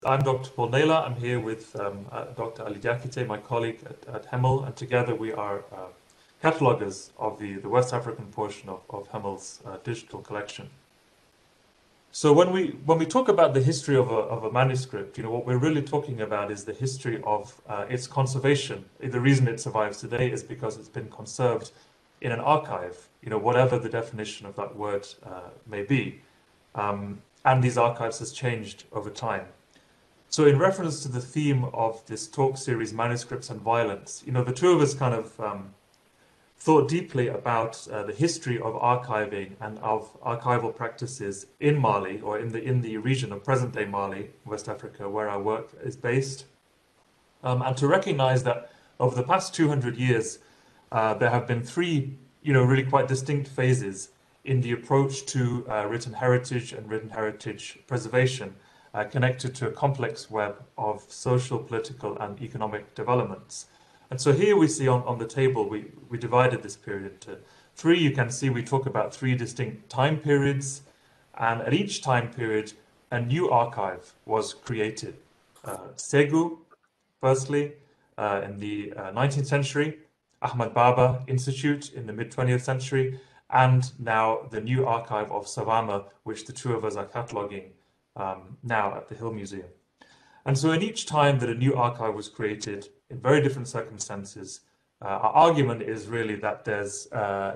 I'm Dr. Paul Naylor. I'm here with Dr. Ali Diakite, my colleague at HEML, and together we are catalogers of the West African portion of HEML's digital collection. So when we talk about the history of a manuscript, what we're really talking about is the history of its conservation. The reason it survives today is because it's been conserved in an archive, whatever the definition of that word may be. And these archives has changed over time. So in reference to the theme of this talk series, Manuscripts and Violence, the two of us kind of thought deeply about the history of archiving and of archival practices in Mali, or in the region of present-day Mali, West Africa, where our work is based, and to recognize that over the past 200 years, there have been three, really quite distinct phases in the approach to written heritage and written heritage preservation, connected to a complex web of social, political, and economic developments. And so here we see on the table, we divided this period into three. You can see we talk about three distinct time periods, and at each time period, a new archive was created. Ségou, firstly, in the 19th century, Ahmad Baba Institute in the mid-20th century, and now the new archive of SAVAMA, which the two of us are cataloging now at the Hill Museum. And so in each time that a new archive was created, in very different circumstances, our argument is really that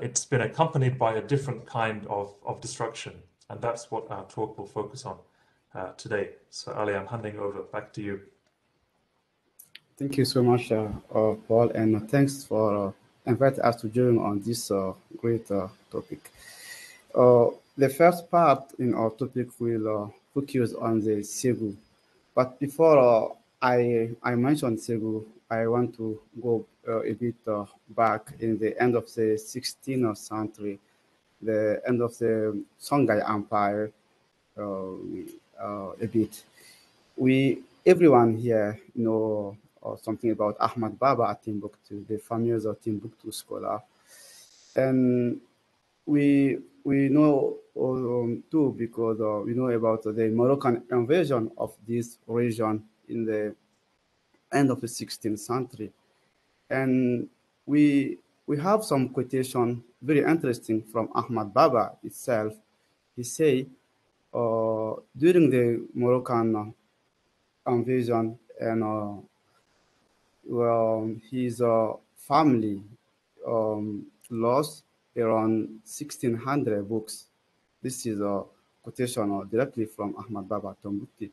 it's been accompanied by a different kind of destruction. And that's what our talk will focus on today. So Ali, I'm handing over back to you. Thank you so much, Paul, and thanks for inviting us to join on this great topic. The first part in our topic will focus on the Ségou. But before I mention Ségou, I want to go a bit back in the end of the 16th century, the end of the Songhai Empire, a bit. Everyone here know something about Ahmad Baba at Timbuktu, the famous Timbuktu scholar, and we know too, because we know about the Moroccan invasion of this region in the end of the 16th century, and we have some quotation very interesting from Ahmad Baba itself. He say during the Moroccan invasion, and his family lost around 1,600 books. This is a quotation directly from Ahmad Baba Timbuktu.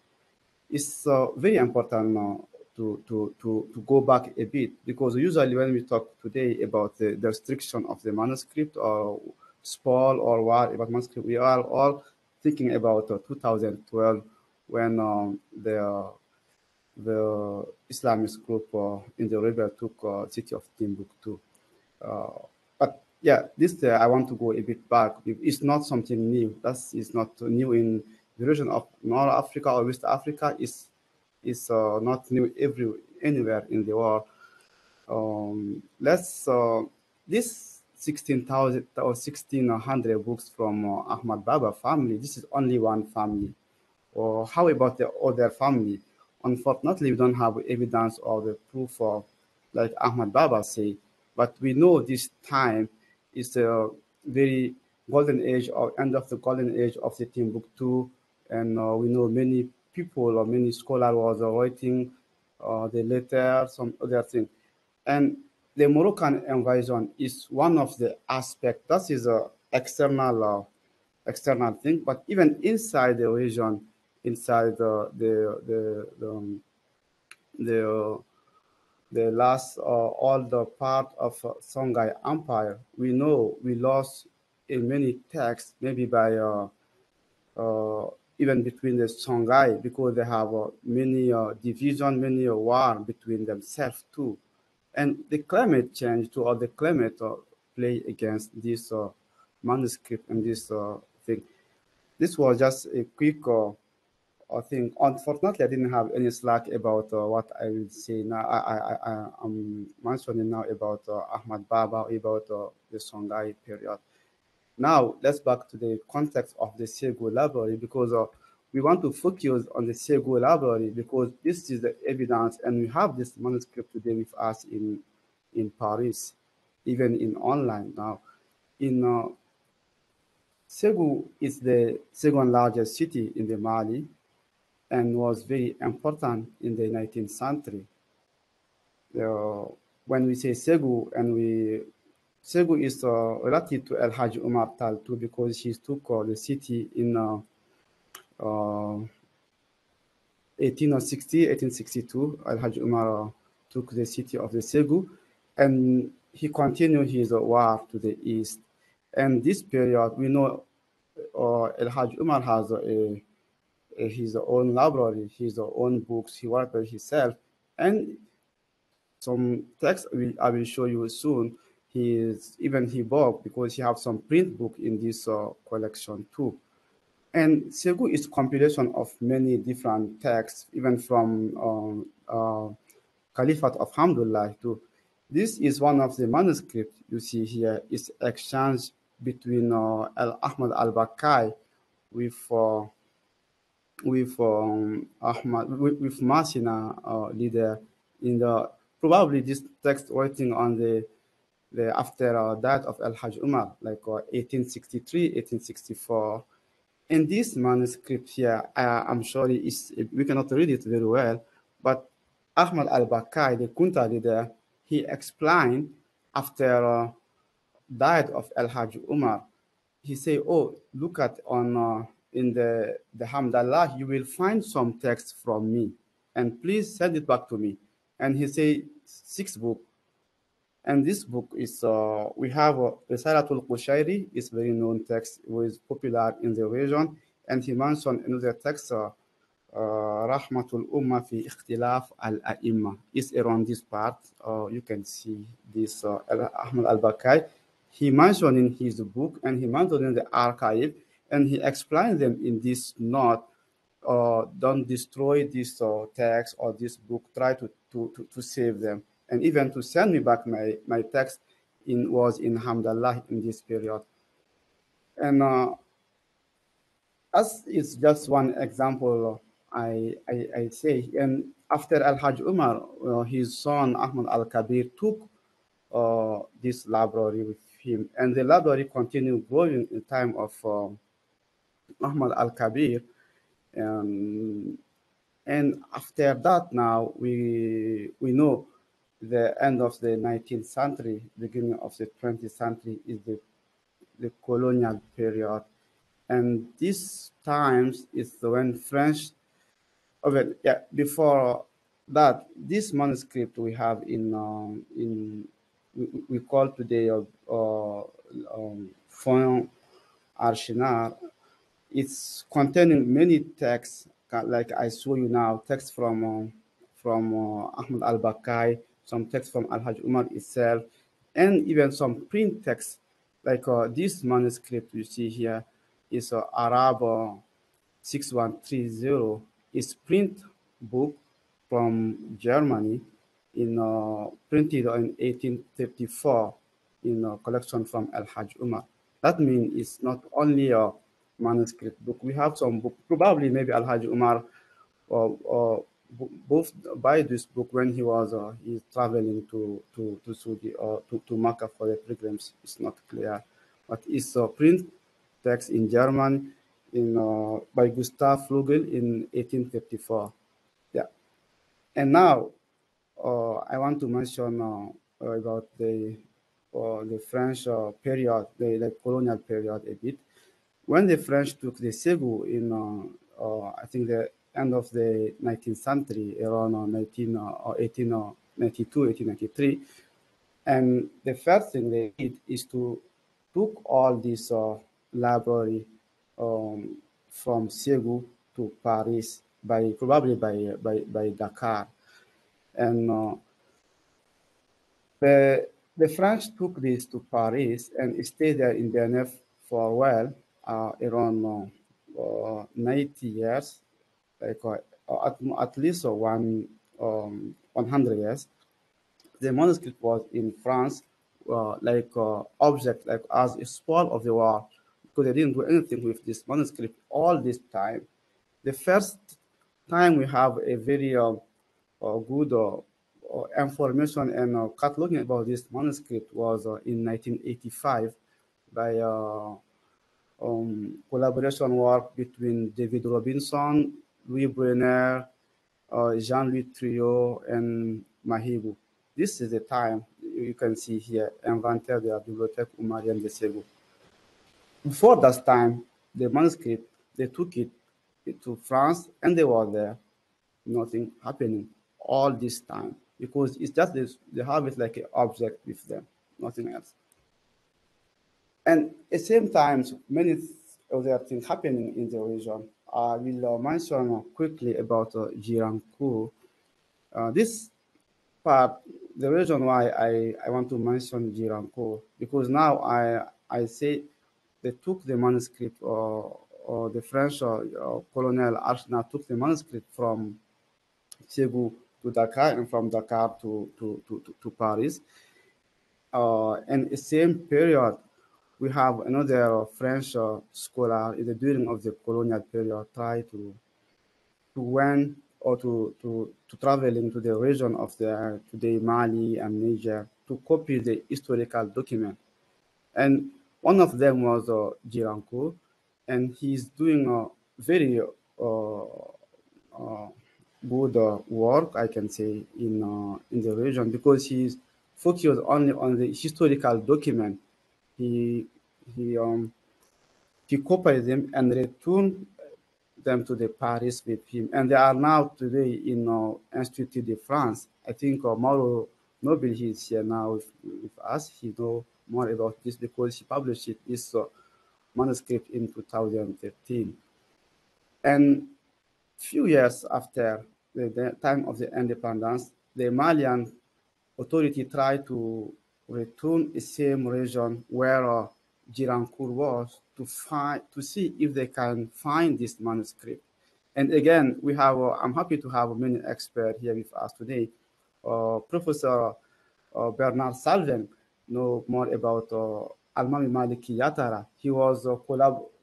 It's very important to go back a bit, because usually when we talk today about the restriction of the manuscript or spoil or war about manuscript, we are all thinking about 2012 when the Islamist group in the river took city of Timbuktu. But yeah, this I want to go a bit back. It's not something new. That is not new in the region of North Africa or West Africa. It's not new anywhere in the world. This 16,000 or 1,600 books from Ahmad Baba family. This is only one family. Or how about the other family? Unfortunately, we don't have evidence or the proof of, like Ahmad Baba say, but we know this time is a very golden age, or end of the golden age of the Timbuktu, and we know many people or many scholars was writing the letter, some other thing, and the Moroccan invasion is one of the aspects. That is a external thing, but even inside the region, inside the last all the part of Songhai Empire, we know we lost in many texts, maybe by even between the Songhai, because they have many division, many war between themselves too, and the climate change too, or the climate play against this manuscript and this thing. This was just a quick thing. Unfortunately, I didn't have any slack about what I will say now. I'm mentioning now about Ahmad Baba, about the Songhai period. Now, let's back to the context of the Ségou library, because we want to focus on the Ségou library because this is the evidence, and we have this manuscript today with us in Paris, even in online now. In Ségou is the second largest city in the Mali and was very important in the 19th century. When we say Ségou, Ségou is related to al-Ḥājj ʻUmar Tal too, because he took the city in 1862. Al-Ḥājj ʻUmar took the city of the Ségou, and he continued his war to the east. And this period, we know al-Ḥājj ʻUmar has his own library, his own books, he wrote by himself, and some text I will show you soon. He bought, because he have some print book in this collection too. And Ségou is compilation of many different texts, even from Caliphate of Hamdullah too. This is one of the manuscripts you see here. Is exchange between Ahmad al-Bakai with Masina leader in the, probably this text writing on the after that of al-Ḥājj ʻUmar, like 1863, 1864. And this manuscript here, I'm sure we cannot read it very well, but Ahmad al-Bakai, the Kunta leader, he explained after died of al-Ḥājj ʻUmar, he say, oh, look at on in the Hamdallah, you will find some text from me, and please send it back to me. And he say 6 books. And this book is, we have Risalatul Qushayri, is very known text, was popular in the region. And he mentioned another text, Rahmatul Ummah fi Ikhtilaf al-A'imma, is around this part. You can see this Ahmad al-Bakai. He mentioned in his book, and he mentioned in the archive, and he explained them in this note. Don't destroy this text or this book, try to save them. And even to send me back my text was in Hamdallah in this period. And as it's just one example, I say, and after al-Ḥājj ʻUmar, his son Ahmad al-Kabir took this library with him, and the library continued growing in time of Ahmad al-Kabir. And after that, now we know the end of the 19th century, beginning of the 20th century is the colonial period. And these times is when French, before that, this manuscript we have we call today Fonds Archinards. It's containing many texts, like I show you now, texts from Ahmad al-Bakai, some text from al-Ḥājj ʻUmar itself, and even some print text, like this manuscript you see here is Arab 6130. It's print book from Germany, printed in 1834 in a collection from al-Ḥājj ʻUmar. That means it's not only a manuscript book. We have some book, probably maybe al-Ḥājj ʻUmar both by this book when he was he's traveling to Saudi or to Makkah for the pilgrims. It's not clear, but it's a print text in German by Gustav Flügel in 1854. Yeah, and now I want to mention about the French period, the colonial period a bit. When the French took the Ségou in I think the end of the 19th century, around 1892, 1893. And the first thing they did is to took all this library from Ségou to Paris, probably by Dakar. And the French took this to Paris and stayed there in Genève for a while, around 90 years. Like at least 100 years. The manuscript was in France, object, like as a spoil of the war, because they didn't do anything with this manuscript all this time. The first time we have a very good information and cataloging about this manuscript was in 1985 by collaboration work between David Robinson, Louis Brunner, Jean-Louis Trio, and Mahibu. This is the time you can see here, Inventaire de la Bibliothèque ʻUmarienne de Ségou. Before that time, the manuscript, they took it to France and they were there, nothing happening all this time, because it's just this, they have it like an object with them, nothing else. And at the same time, many other things happening in the region. I will mention quickly about Girancourt. This part, the reason why I want to mention Girancourt, because now I say they took the manuscript, or the French colonial Archinards took the manuscript from Ségou to Dakar and from Dakar to Paris. And the same period, we have another French scholar in the during of the colonial period try to went or to traveling to the region of the today Mali and Niger to copy the historical document. And one of them was Girancourt, and he's doing a very good work, I can say, in the region, because he's focused only on the historical document. He copied them and returned them to the Paris with him, and they are now today in Institut de France. I think Mauro Nobile, he's here now with us. He knows more about this because he published this manuscript in 2013. And few years after the time of the independence, the Malian authority tried to return the same region where Girancourt was to see if they can find this manuscript. And again, we have, I'm happy to have many experts here with us today. Professor Bernard Salvin know more about Almami Maliki Yatara. He was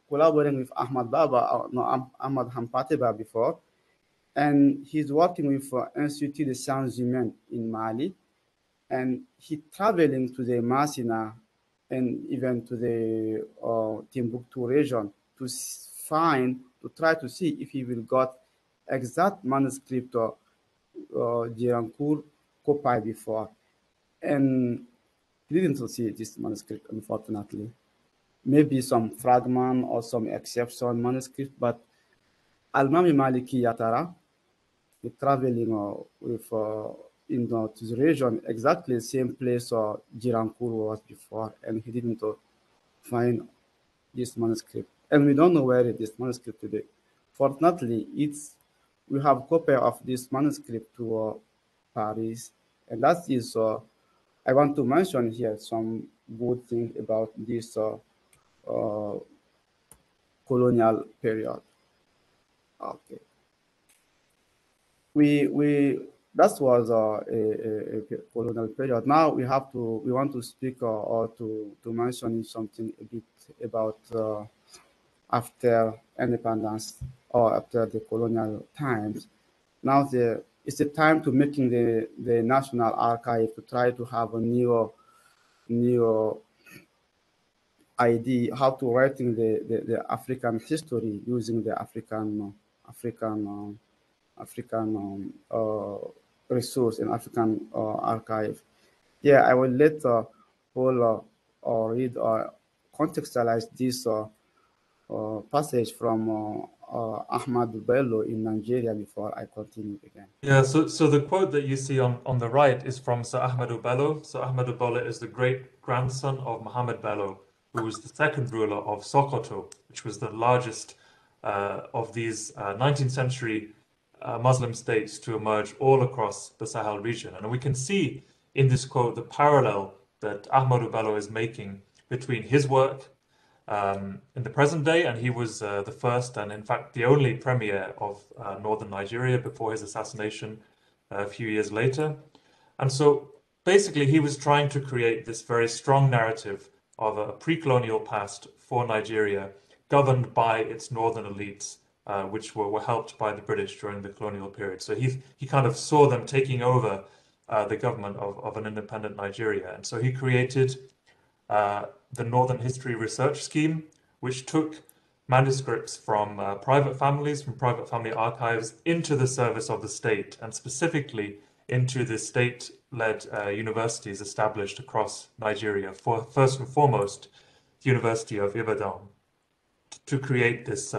collaborating with Ahmad Baba, Ahmad Hampateba before, and he's working with Institut de Sciences Humaines in Mali, and he traveling to the Masina and even to the Timbuktu region to try to see if he will got exact manuscript Girancourt copied before. And he didn't see this manuscript, unfortunately. Maybe some fragment or some exception manuscript, but Almami Maliki Yatara, he traveling with to the region, exactly the same place Girancourt was before, and he didn't find this manuscript. And we don't know where it is this manuscript today. Fortunately, we have a copy of this manuscript to Paris, and that is, I want to mention here some good thing about this colonial period. Okay. That was a colonial period. Now we want to speak or to mention something a bit about after independence or after the colonial times. Now it's the time to making the National Archive to try to have a new idea how to writing the African history using the African resource in African archive. Yeah, I will let Paul read or contextualize this passage from Ahmad Bello in Nigeria before I continue again. Yeah, so the quote that you see on the right is from Sir Ahmadu Bello. So Ahmadu Bello is the great-grandson of Muhammad Bello, who was the second ruler of Sokoto, which was the largest of these 19th century Muslim states to emerge all across the Sahel region. And we can see in this quote the parallel that Ahmadu Bello is making between his work in the present day, and he was the first and in fact the only premier of northern Nigeria before his assassination a few years later. And so basically he was trying to create this very strong narrative of a pre-colonial past for Nigeria governed by its northern elites which were helped by the British during the colonial period. So he kind of saw them taking over the government of an independent Nigeria. And so he created the Northern History Research Scheme, which took manuscripts from private families, from private family archives, into the service of the state, and specifically into the state-led universities established across Nigeria, first and foremost, the University of Ibadan, to create this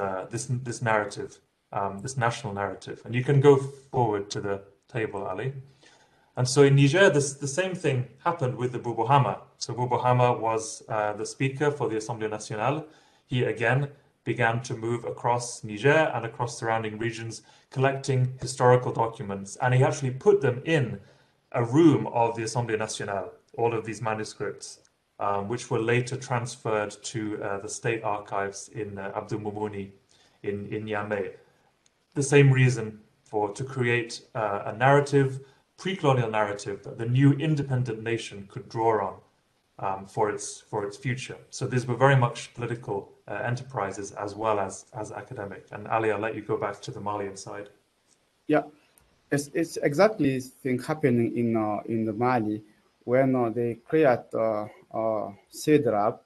narrative, this national narrative. And you can go forward to the table, Ali. And so in Niger, the same thing happened with the Boubou Hama. So Boubou Hama was the speaker for the Assemblée Nationale. He again began to move across Niger and across surrounding regions, collecting historical documents. And he actually put them in a room of the Assemblée Nationale, all of these manuscripts, which were later transferred to the state archives in Abdou Moumouni in Niamey. The same reason to create a narrative, pre-colonial narrative, that the new independent nation could draw on for its future. So these were very much political enterprises as well as academic. And Ali, I'll let you go back to the Malian side. Yeah, it's exactly thing happening in the Mali when they create CEDRAP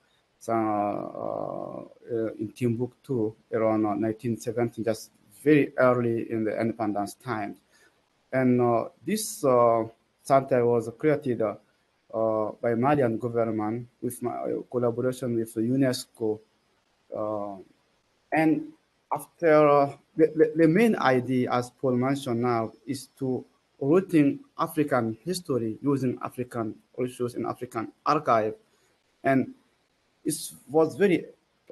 in Timbuktu around 1970, just very early in the independence times. And this center was created by Malian government with collaboration with the UNESCO. And after the main idea, as Paul mentioned now, is to rooting African history using African resources in African archive. And it was very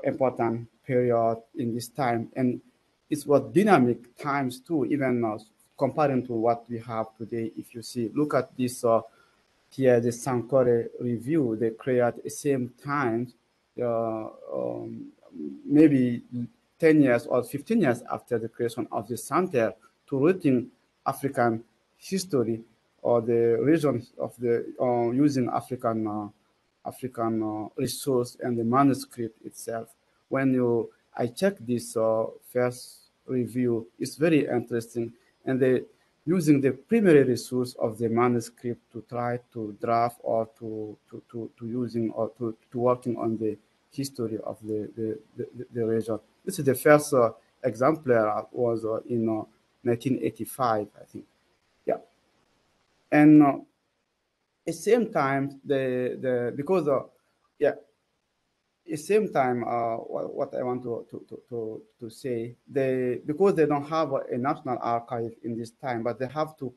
important period in this time. And it was dynamic times too, even comparing to what we have today. If you see, look at this here, the Sankore review, they create at the same time, maybe 10 years or 15 years after the creation of the center, to rooting African history or the regions of the using African resource and the manuscript itself. When I check this first review, it's very interesting, and they using the primary resource of the manuscript to try to draft or to using or to working on the history of the region. This is the first exemplar was in 1985, I think. Yeah, and at the same time, because yeah. At the same time, what I want to say, because they don't have a national archive in this time, but they have to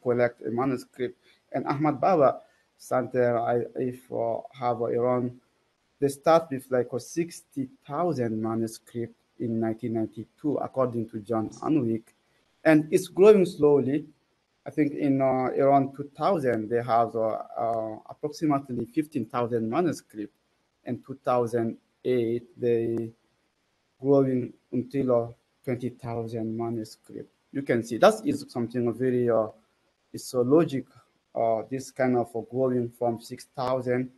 collect a manuscript. And Ahmad Baba Center, have around, they start with like 60,000 manuscript in 1992, according to John Anwick, and it's growing slowly. I think in around 2000, they have approximately 15,000 manuscripts. In 2008, they growing until 20,000 manuscripts. You can see that is something very, it's a logic, this kind of growing from 6,000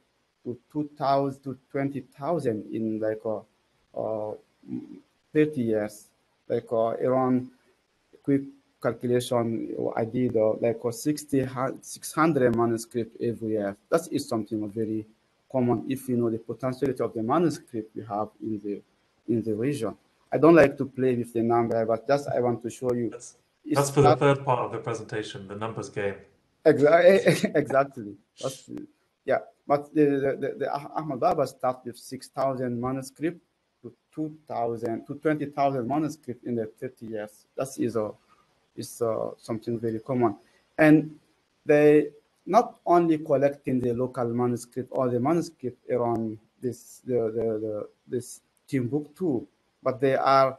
to 2,000 to 20,000 in like 30 years, like around quick calculation I did like 600 manuscripts every year. That is something very common if you know the potentiality of the manuscript we have in the region. I don't like to play with the number, but just I want to show you. That's for the third part of the presentation, the numbers game. Exactly. Yeah, but the Ahmad Baba start with 6,000 manuscript to 2,000 to 20,000 manuscript in the 30 years. That is something very common, and they not only collecting the local manuscript or the manuscript around this Timbuktu, but they are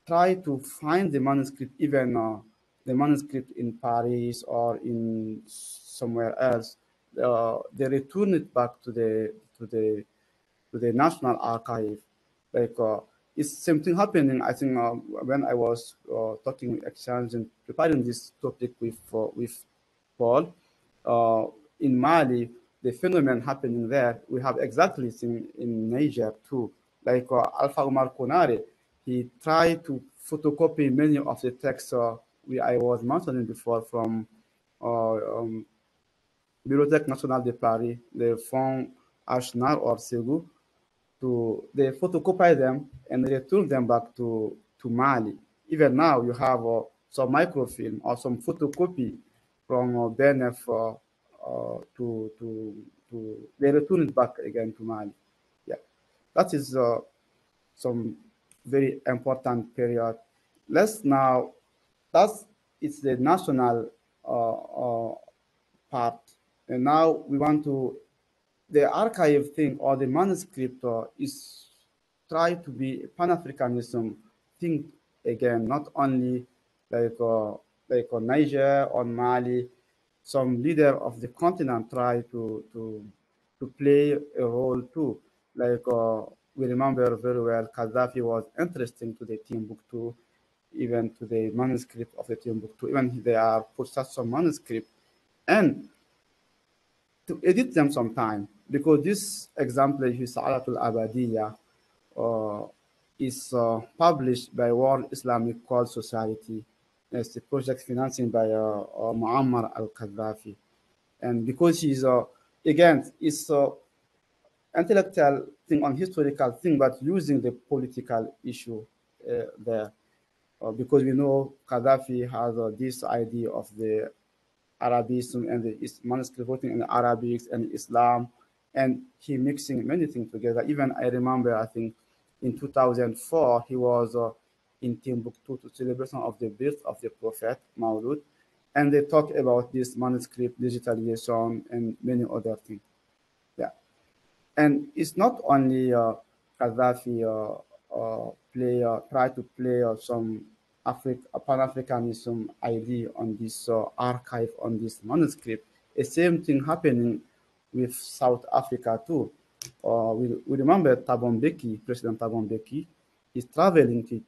trying to find the manuscript, even the manuscript in Paris or in somewhere else. They return it back to the National Archive. Like it's something happening. I think when I was talking, exchanging, preparing this topic with Paul. In Mali, the phenomenon happening there, we have exactly seen in Niger too. Like Alpha Omar Konare, he tried to photocopy many of the texts I was mentioning before from Bibliothèque nationale de Paris, the Fonds Archinards or Ségou, they photocopy them and return them back to Mali. Even now, you have some microfilm or some photocopy from BNF they return it back again to Mali. Yeah, that is some very important period. Let's now, it's the national part. And now we want to, the archive thing or the manuscript is try to be Pan-Africanism thing again, not only like Niger or Mali. Some leader of the continent try to play a role too. Like we remember very well, Gaddafi was interesting to the Timbuktu, even to the manuscript of the Timbuktu, even they are put such some manuscript. And to edit them sometime, because this example is al-Abadiyya is published by World Islamic Call Society. It's a project financing by Muammar al-Gaddafi. And because he's, again, it's intellectual thing on historical thing, but using the political issue there. Because we know Gaddafi has this idea of the Arabism and the manuscript writing in Arabic and Islam, and he mixing many things together. Even I remember, I think in 2004, he was in Timbuktu to celebration of the birth of the Prophet Maulud, and they talk about this manuscript digitalization and many other things. Yeah, and it's not only Gaddafi try to play some Pan-Africanism idea on this archive, on this manuscript. The same thing happening with South Africa too. We remember Thabo Mbeki, President Thabo Mbeki, is traveling to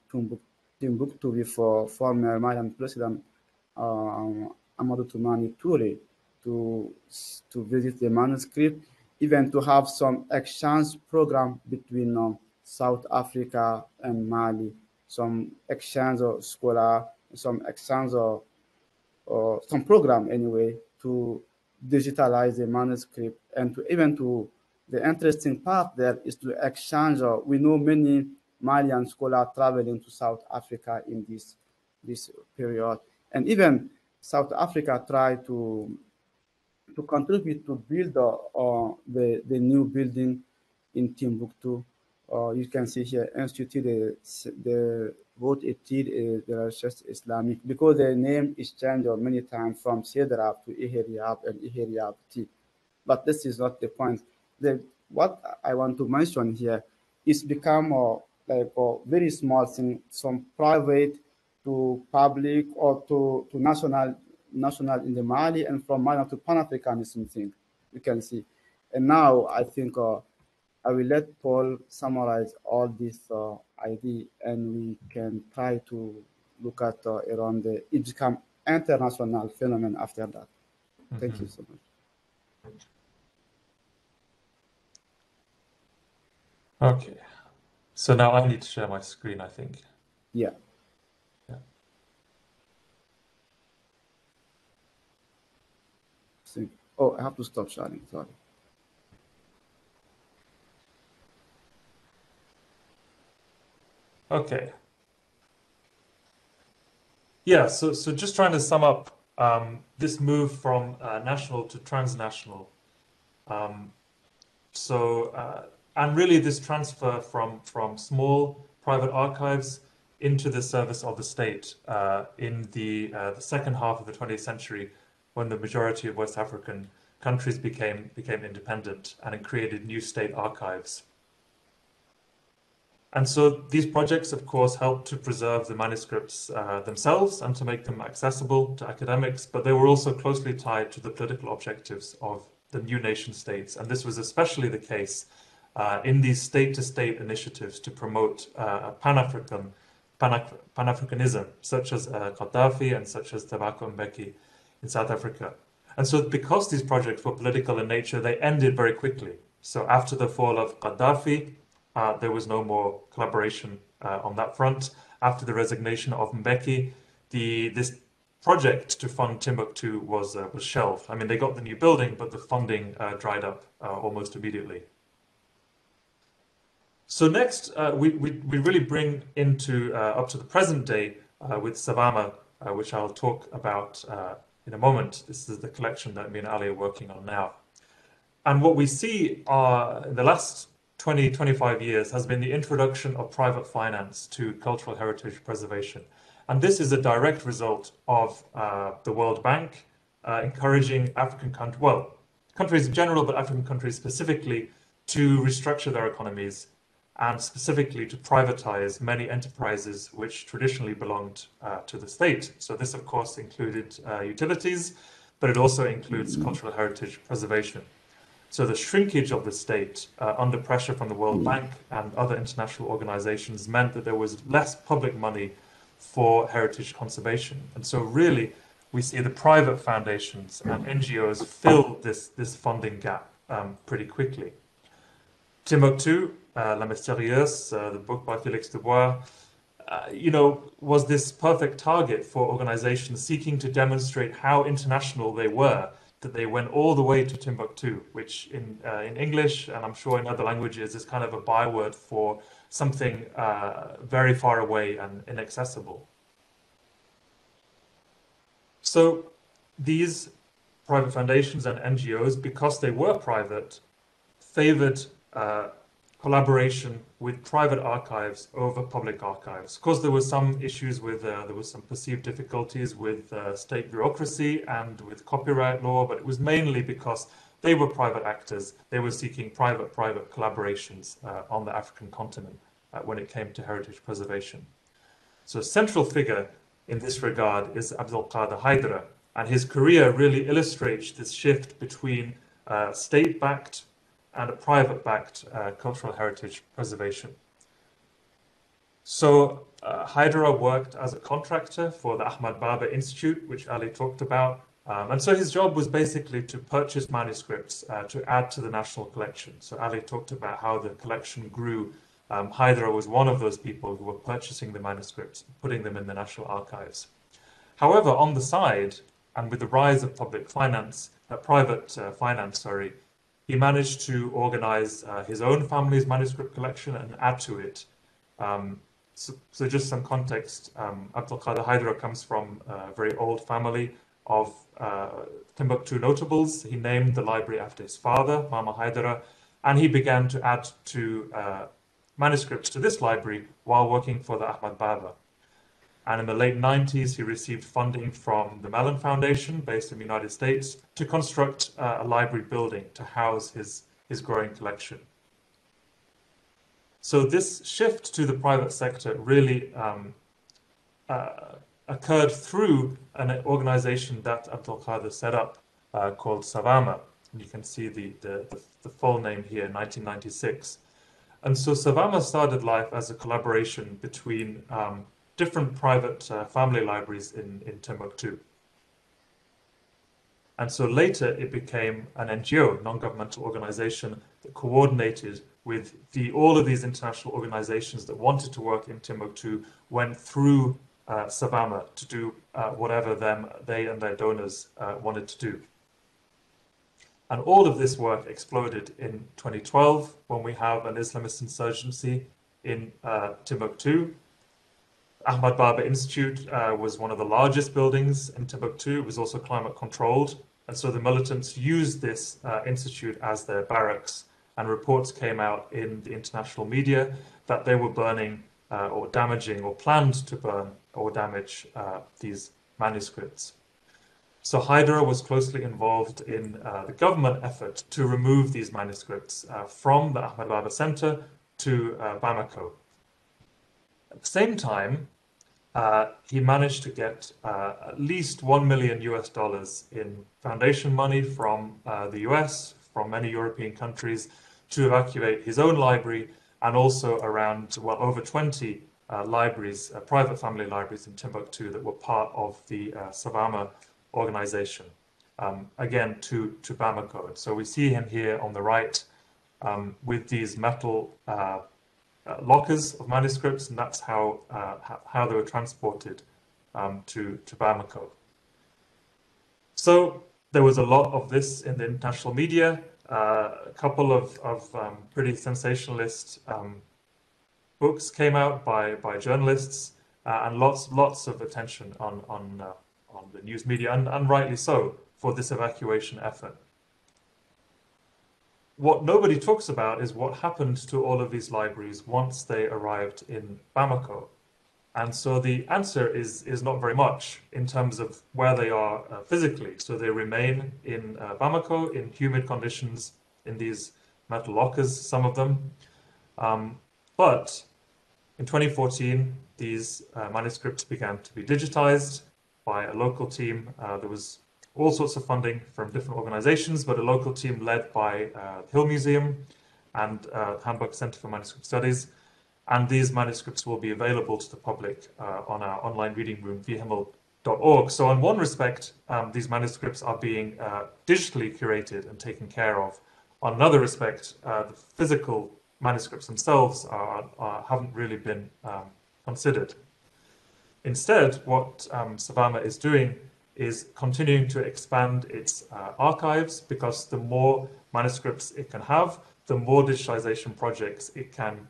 Timbuktu with former Malian President Amadou Toumani Touré to visit the manuscript, even to have some exchange program between South Africa and Mali. Some exchange of scholar, some exchange of some program anyway to digitalize the manuscript, and to even to the interesting part there is to exchange. We know many Malian scholars traveling to South Africa in this period, and even South Africa tried to contribute to build the new building in Timbuktu. You can see here, Institut de Haute Étude de la Recherche Islamique, because the name is changed many times from Siedrab to Iheriab and Iheriab T. But this is not the point. What I want to mention here is become like a very small thing, some private to public or to national in the Mali, and from Mali to Pan-Africanism thing, you can see. And now I think I will let Paul summarize all this idea, and we can try to look at around it become international phenomenon after that. Thank you so much. Okay, so now I need to share my screen, I think. Yeah. Oh, I have to stop sharing, sorry. Okay. Yeah, so just trying to sum up this move from national to transnational. And really this transfer from small private archives into the service of the state in the second half of the 20th century, when the majority of West African countries became independent, and it created new state archives. And so these projects, of course, helped to preserve the manuscripts themselves and to make them accessible to academics, but they were also closely tied to the political objectives of the new nation states. And this was especially the case in these state-to-state initiatives to promote Pan-Africanism, such as Gaddafi and such as Thabo Mbeki in South Africa. And so because these projects were political in nature, they ended very quickly. So after the fall of Gaddafi, there was no more collaboration on that front. After the resignation of Mbeki, this project to fund Timbuktu was shelved. I mean, they got the new building, but the funding dried up almost immediately. So next, we really bring into up to the present day with Savama, which I'll talk about in a moment. This is the collection that me and Ali are working on now. And what we see in the last 20, 25 years has been the introduction of private finance to cultural heritage preservation. And this is a direct result of the World Bank encouraging African countries, well, countries in general, but African countries specifically, to restructure their economies and specifically to privatize many enterprises which traditionally belonged to the state. So this, of course, included utilities, but it also includes cultural heritage preservation. So the shrinkage of the state under pressure from the World Bank and other international organizations meant that there was less public money for heritage conservation. And so really, we see the private foundations and NGOs fill this funding gap pretty quickly. Timbuktu, La Mystérieuse, the book by Félix Dubois, was this perfect target for organizations seeking to demonstrate how international they were, that they went all the way to Timbuktu, which in English, and I'm sure in other languages, is kind of a byword for something very far away and inaccessible. So these private foundations and NGOs, because they were private, favored collaboration with private archives over public archives. Of course, there were some issues with, there was some perceived difficulties with state bureaucracy and with copyright law, but it was mainly because they were private actors. They were seeking private collaborations on the African continent when it came to heritage preservation. So a central figure in this regard is Abdul-Qadir Haidara, and his career really illustrates this shift between state-backed and a private-backed cultural heritage preservation. So Haidara worked as a contractor for the Ahmad Baba Institute, which Ali talked about. And so his job was basically to purchase manuscripts to add to the national collection. So Ali talked about how the collection grew. Haidara was one of those people who were purchasing the manuscripts, putting them in the National Archives. However, on the side, and with the rise of public finance, private finance, he managed to organize his own family's manuscript collection and add to it. So just some context, Abdul-Qadir Haidara comes from a very old family of Timbuktu notables. He named the library after his father, Mama Haidara, and he began to add to manuscripts to this library while working for the Ahmad Baba. And in the late 90s, he received funding from the Mellon Foundation, based in the United States, to construct a library building to house his growing collection. So this shift to the private sector really occurred through an organization that Abdul-Qadir set up called SAVAMA. And you can see the full name here, 1996. And so SAVAMA started life as a collaboration between different private family libraries in Timbuktu. And so later it became an NGO, non-governmental organization, that coordinated with all of these international organizations that wanted to work in Timbuktu, went through SAVAMA to do whatever they and their donors wanted to do. And all of this work exploded in 2012 when we have an Islamist insurgency in Timbuktu. Ahmad Baba Institute was one of the largest buildings in Timbuktu. It was also climate controlled. And so the militants used this institute as their barracks. And reports came out in the international media that they were burning or damaging or planned to burn or damage these manuscripts. So Haidara was closely involved in the government effort to remove these manuscripts from the Ahmad Baba Center to Bamako. At the same time, he managed to get at least $1 million in foundation money from the US, from many European countries, to evacuate his own library and also around, well, over 20 libraries, private family libraries in Timbuktu that were part of the SAVAMA organization, again, to Bamako. And so we see him here on the right with these metal lockers of manuscripts, and that's how they were transported to Bamako. So there was a lot of this in the international media. A couple of pretty sensationalist books came out by journalists, and lots of attention on the news media, and rightly so, for this evacuation effort. What nobody talks about is what happened to all of these libraries once they arrived in Bamako. And so the answer is not very much in terms of where they are physically. So they remain in Bamako in humid conditions in these metal lockers, some of them. But in 2014, these manuscripts began to be digitized by a local team. There was all sorts of funding from different organizations, but a local team led by Hill Museum and Hamburg Center for Manuscript Studies. And these manuscripts will be available to the public on our online reading room, vhimmel.org. So in one respect, these manuscripts are being digitally curated and taken care of. On another respect, the physical manuscripts themselves haven't really been considered. Instead, what SAVAMA is doing is continuing to expand its archives, because the more manuscripts it can have, the more digitization projects it can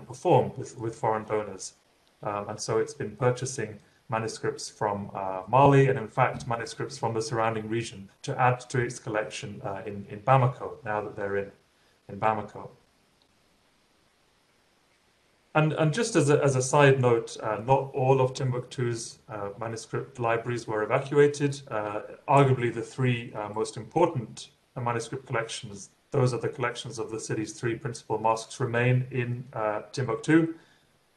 perform with foreign donors. And so it's been purchasing manuscripts from Mali, and in fact manuscripts from the surrounding region, to add to its collection in Bamako, now that they're in Bamako. And just as a side note, not all of Timbuktu's manuscript libraries were evacuated. Arguably the three most important manuscript collections, those are the collections of the city's three principal mosques, remain in Timbuktu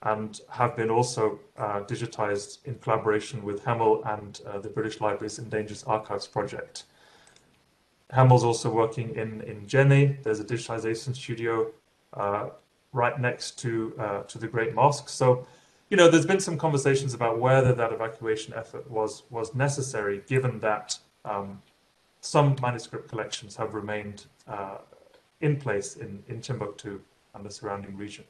and have been also digitized in collaboration with Hemel and the British Library's Endangered Archives project. Hemel's also working in Jenne. There's a digitization studio right next to the Great Mosque. So, you know, there's been some conversations about whether that evacuation effort was necessary, given that some manuscript collections have remained in place in Timbuktu and the surrounding region.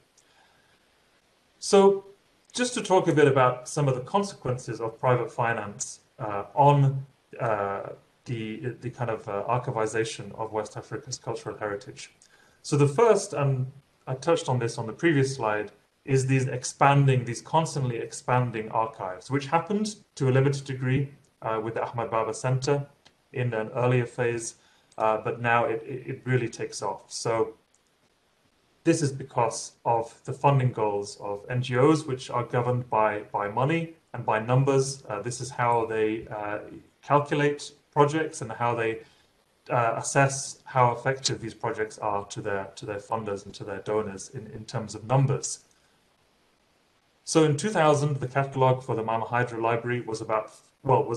So, just to talk a bit about some of the consequences of private finance on the kind of archivization of West Africa's cultural heritage. So the first, and I touched on this on the previous slide, is these constantly expanding archives, which happened to a limited degree with the Ahmad Baba Center in an earlier phase, but now it really takes off. So this is because of the funding goals of NGOs, which are governed by money and by numbers. This is how they calculate projects and how they assess how effective these projects are to their funders and to their donors in terms of numbers. So in 2000, the catalogue for the Mama Hydra Library was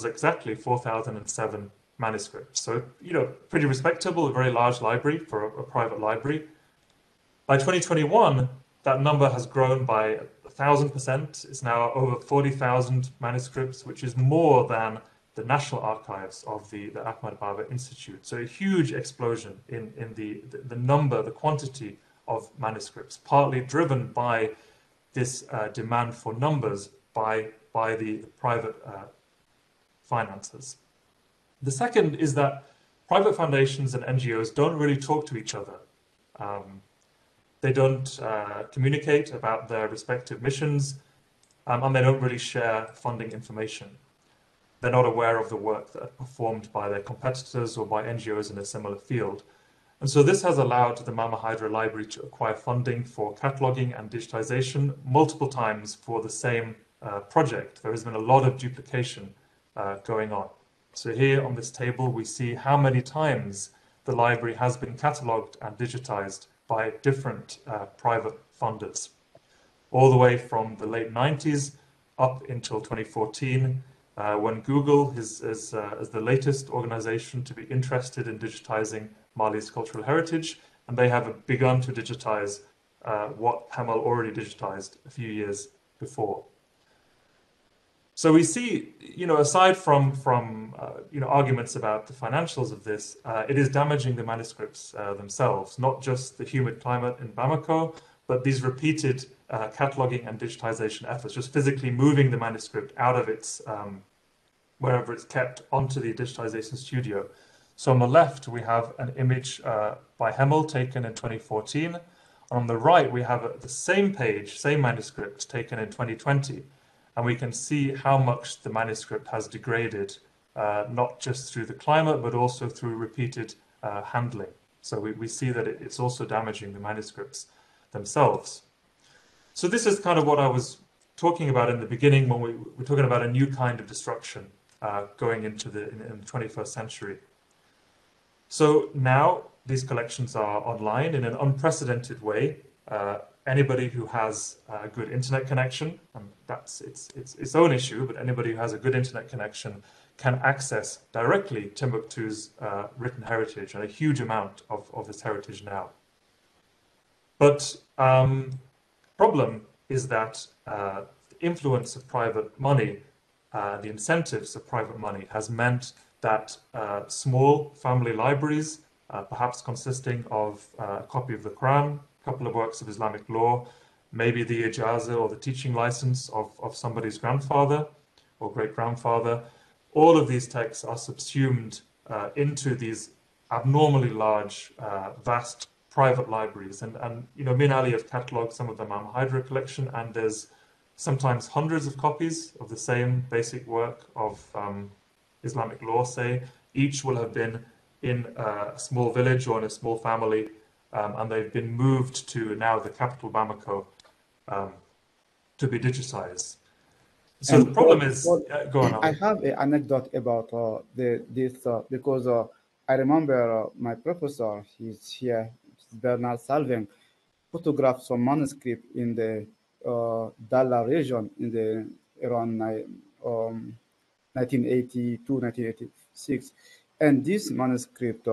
exactly 4,007 manuscripts. So, you know, pretty respectable, a very large library for a private library. By 2021, that number has grown by 1,000%. It's now over 40,000 manuscripts, which is more than the National Archives of the Ahmad Baba Institute. So a huge explosion in the number, the quantity of manuscripts, partly driven by this demand for numbers by the private finances. The second is that private foundations and NGOs don't really talk to each other. They don't communicate about their respective missions, and they don't really share funding information. They're not aware of the work that are performed by their competitors or by NGOs in a similar field. And so this has allowed the Mama Hydra Library to acquire funding for cataloging and digitization multiple times for the same project. There has been a lot of duplication going on. So here on this table, we see how many times the library has been cataloged and digitized by different private funders, all the way from the late 90s up until 2014, when Google is the latest organization to be interested in digitizing Mali's cultural heritage, and they have begun to digitize what Hemel already digitized a few years before. So we see, you know, aside from arguments about the financials of this, it is damaging the manuscripts themselves, not just the humid climate in Bamako, but these repeated cataloging and digitization efforts, just physically moving the manuscript out of its wherever it's kept onto the digitization studio. So on the left, we have an image by Hemmel taken in 2014. On the right, we have the same page, same manuscript taken in 2020. And we can see how much the manuscript has degraded, not just through the climate, but also through repeated handling. So we see that it's also damaging the manuscripts themselves. So this is kind of what I was talking about in the beginning when we were talking about a new kind of destruction going into in the 21st century. So now these collections are online in an unprecedented way. Anybody who has a good internet connection, and that's its own issue, but anybody who has a good internet connection can access directly Timbuktu's written heritage and a huge amount of this heritage now. But problem is that the influence of private money, the incentives of private money has meant that small family libraries, perhaps consisting of a copy of the Quran, a couple of works of Islamic law, maybe the ijazah or the teaching license of somebody's grandfather or great-grandfather, all of these texts are subsumed into these abnormally large, vast private libraries. And you know, me and Ali have catalogued some of the al-Ḥājj collection, and there's sometimes hundreds of copies of the same basic work of Islamic law, say. Each will have been in a small village or in a small family, and they've been moved to now the capital Bamako to be digitized. So and the problem is, go on. I have an anecdote about this because I remember my professor, he's here, Bernard Salvin, photographed some manuscript in the Dalla region in the around 1982, 1986, and this manuscript.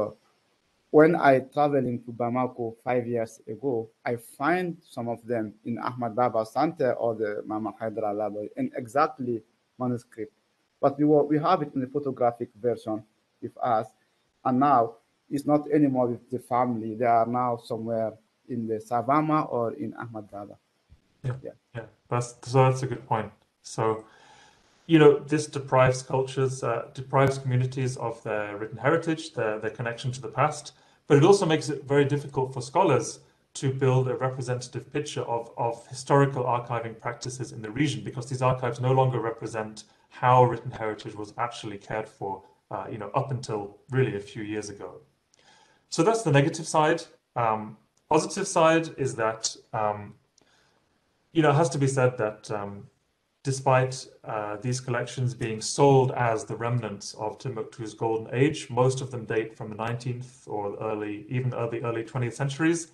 When I traveling to Bamako 5 years ago, I find some of them in Ahmad Baba Center or the Mama Hydra Library in exactly manuscript. But we have it in the photographic version with us, and now it's not anymore with the family. They are now somewhere in the Savama or in Ahmad Baba. Yeah. That's a good point. So, you know, this deprives cultures, deprives communities of their written heritage, their connection to the past, but it also makes it very difficult for scholars to build a representative picture of historical archiving practices in the region, because these archives no longer represent how written heritage was actually cared for, you know, up until really a few years ago. So that's the negative side. Positive side is that, you know, it has to be said that despite these collections being sold as the remnants of Timbuktu's golden age, most of them date from the 19th or early 20th centuries,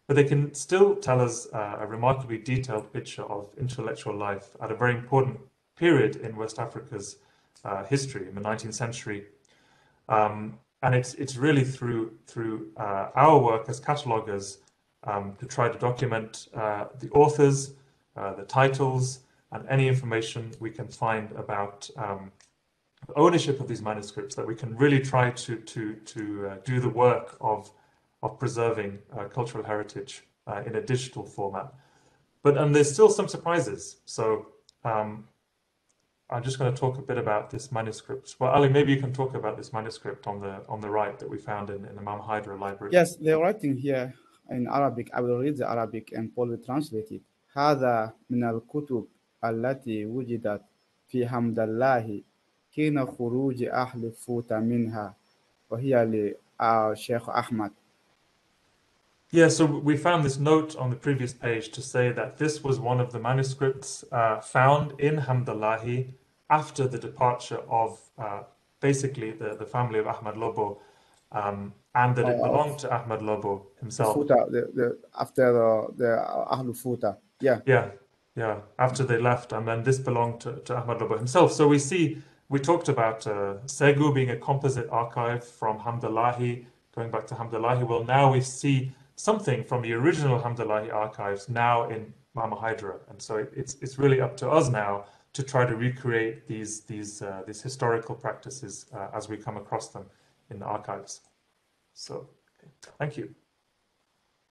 but they can still tell us a remarkably detailed picture of intellectual life at a very important period in West Africa's history, in the 19th century. And it's really through our work as catalogers to try to document the authors, the titles, and any information we can find about ownership of these manuscripts, that we can really try to do the work of preserving cultural heritage in a digital format. But there's still some surprises. So I'm just going to talk a bit about this manuscript. Well, Ali, maybe you can talk about this manuscript on the right that we found in the al-Ḥājj library. Yes, they're writing here in Arabic. I will read the Arabic and Paul will translate it. هذا من الكتب التي وجدت في حمد الله حين خروج أهل فوت منها وهي للشيخ أحمد. Yeah, so we found this note on the previous page to say that this was one of the manuscripts found in Hamdallahi after the departure of basically the family of Ahmad Lobo, and that it belonged to Ahmad Lobo himself. After the Ahlu Futa. Yeah, after they left, and then this belonged to Ahmad Baba himself. So we talked about Ségou being a composite archive from Hamdallahi, going back to Hamdallahi. Well, now we see something from the original Hamdallahi archives now in al-Ḥājj, and so it's really up to us now to try to recreate these historical practices as we come across them in the archives. So, thank you.